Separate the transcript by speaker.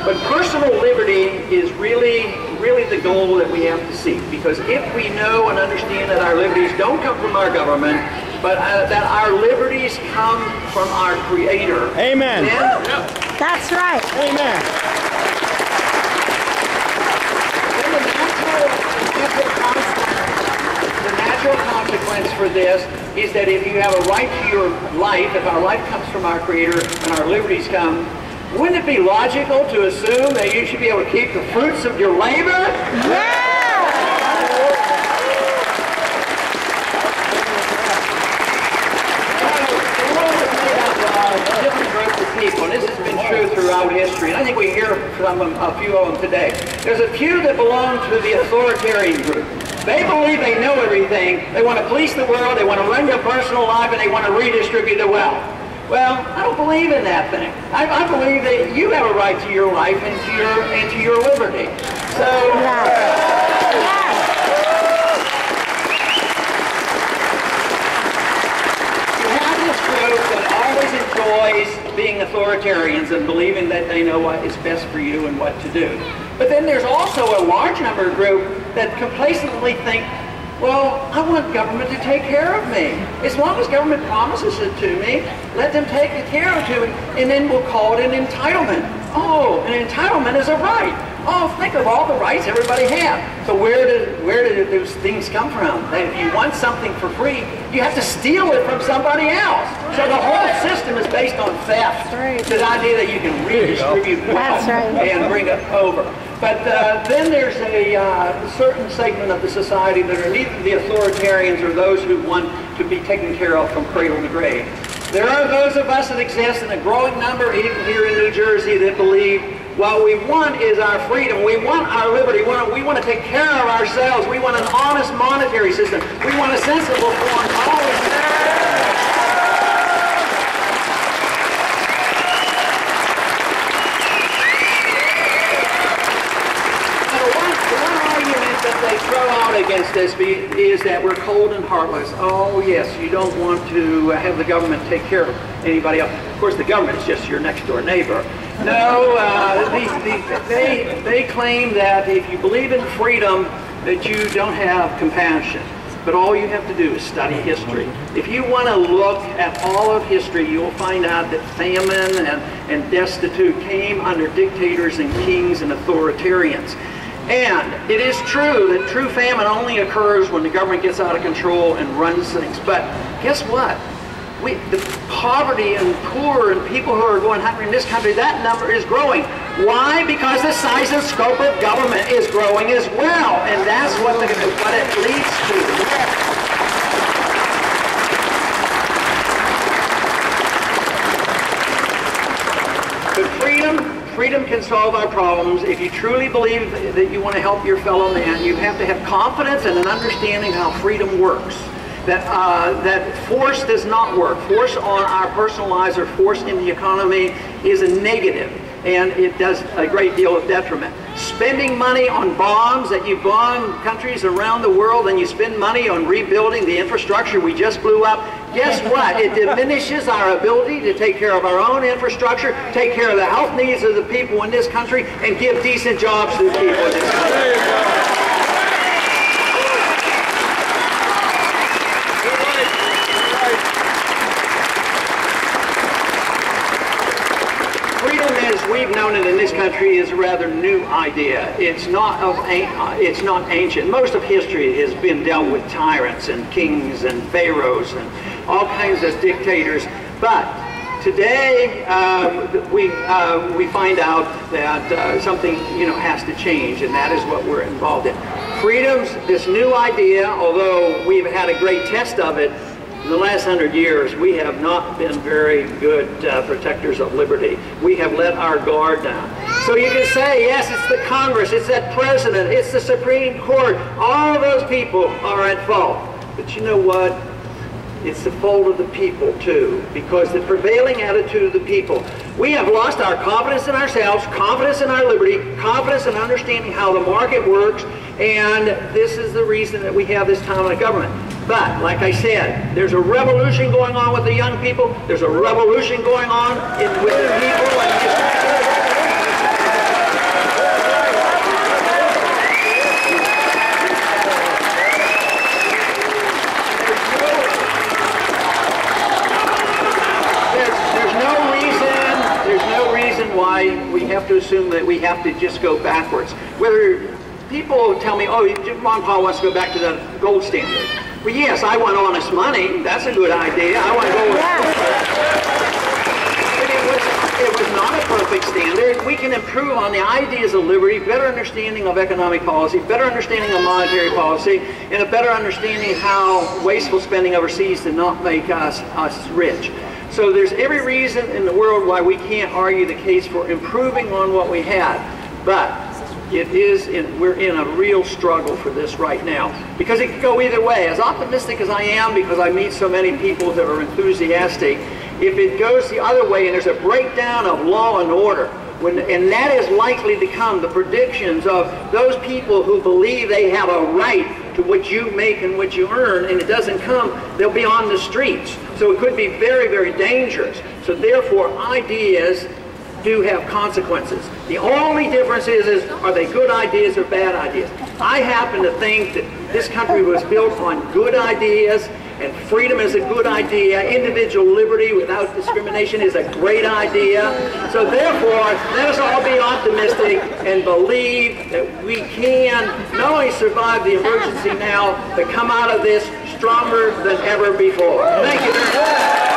Speaker 1: But personal liberty is really the goal that we have to seek, because if we know and understand that our liberties don't come from our government, but that our liberties come from our Creator.
Speaker 2: Amen.
Speaker 3: That's right.
Speaker 2: Amen.
Speaker 1: The natural consequence for this is that if you have a right to your life, if our life comes from our Creator and our liberties come, wouldn't it be logical to assume that you should be able to keep the fruits of your labor?
Speaker 3: Yeah!
Speaker 1: Different groups of people, and this has been true throughout history, and I think we hear from a few of them today. There's a few that belong to the authoritarian group. They believe they know everything. They want to police the world, they want to run their personal life, and they want to redistribute the wealth. Well, I don't believe in that thing. I believe that you have a right to your life and to your liberty. So, you have this group that always enjoys being authoritarians and believing that they know what is best for you and what to do. But then there's also a large number of group that complacently think, well, I want government to take care of me. As long as government promises it to me, let them take care of it, and then we'll call it an entitlement. Oh, an entitlement is a right. Oh, think of all the rights everybody has. So where did those things come from? That if you want something for free, you have to steal it from somebody else. So the whole system is based on theft. The idea that you can redistribute wealth and bring it over. But then there's a certain segment of the society that are neither the authoritarians or those who want to be taken care of from cradle to grave. There are those of us that exist in a growing number, even here in New Jersey, that believe what we want is our freedom. We want our liberty. We want to take care of ourselves. We want an honest monetary system. We want a sensible foreign policy. They throw out against this is that we're cold and heartless. Oh yes, you don't want to have the government take care of anybody else. Of course, the government is just your next door neighbor. No, they claim that if you believe in freedom, that you don't have compassion. But all you have to do is study history. If you want to look at all of history, you'll find out that famine and destitute came under dictators and kings and authoritarians. And it is true that true famine only occurs when the government gets out of control and runs things. But guess what? The poverty and poor and people who are going hungry in this country, that number is growing. Why? Because the size and scope of government is growing as well. And that's what it leads to. But freedom can solve our problems. If you truly believe that you want to help your fellow man, you have to have confidence and an understanding how freedom works. That force does not work. Force on our personal lives or force in the economy is a negative, and it does a great deal of detriment. Spending money on bombs, that you bomb countries around the world and you spend money on rebuilding the infrastructure we just blew up, guess what? It diminishes our ability to take care of our own infrastructure, take care of the health needs of the people in this country, and give decent jobs to the people in this country. We've known it in this country is a rather new idea. It's not ancient. Most of history has been dealt with tyrants and kings and pharaohs and all kinds of dictators. But today we find out that something has to change, and that is what we're involved in. Freedom's this new idea, although we've had a great test of it. In the last 100 years, we have not been very good protectors of liberty. We have let our guard down. So you can say, yes, it's the Congress, it's that president, it's the Supreme Court. All those people are at fault. But you know what? It's the fault of the people, too, because the prevailing attitude of the people. We have lost our confidence in ourselves, confidence in our liberty, confidence in understanding how the market works, and this is the reason that we have this tyrannical government. But, like I said, there's a revolution going on with the young people. There's a revolution going on with the people. we have to assume that we have to just go backwards. Whether people tell me, oh, Ron Paul wants to go back to the gold standard. Well, yes, I want honest money. That's a good idea. I want gold. It was not a perfect standard. We can improve on the ideas of liberty, better understanding of economic policy, better understanding of monetary policy, and a better understanding how wasteful spending overseas does not make us rich. So there's every reason in the world why we can't argue the case for improving on what we had. But we're in a real struggle for this right now, because it could go either way. As optimistic as I am, because I meet so many people that are enthusiastic, if it goes the other way and there's a breakdown of law and order, and that is likely to come, the predictions of those people who believe they have a right to what you make and what you earn, and it doesn't come, they'll be on the streets. So it could be very, very dangerous. So therefore, ideas do have consequences. The only difference is are they good ideas or bad ideas? I happen to think that this country was built on good ideas, and freedom is a good idea. Individual liberty without discrimination is a great idea. So therefore, let us all be optimistic and believe that we can not only survive the emergency now, but come out of this stronger than ever before. Thank you very much.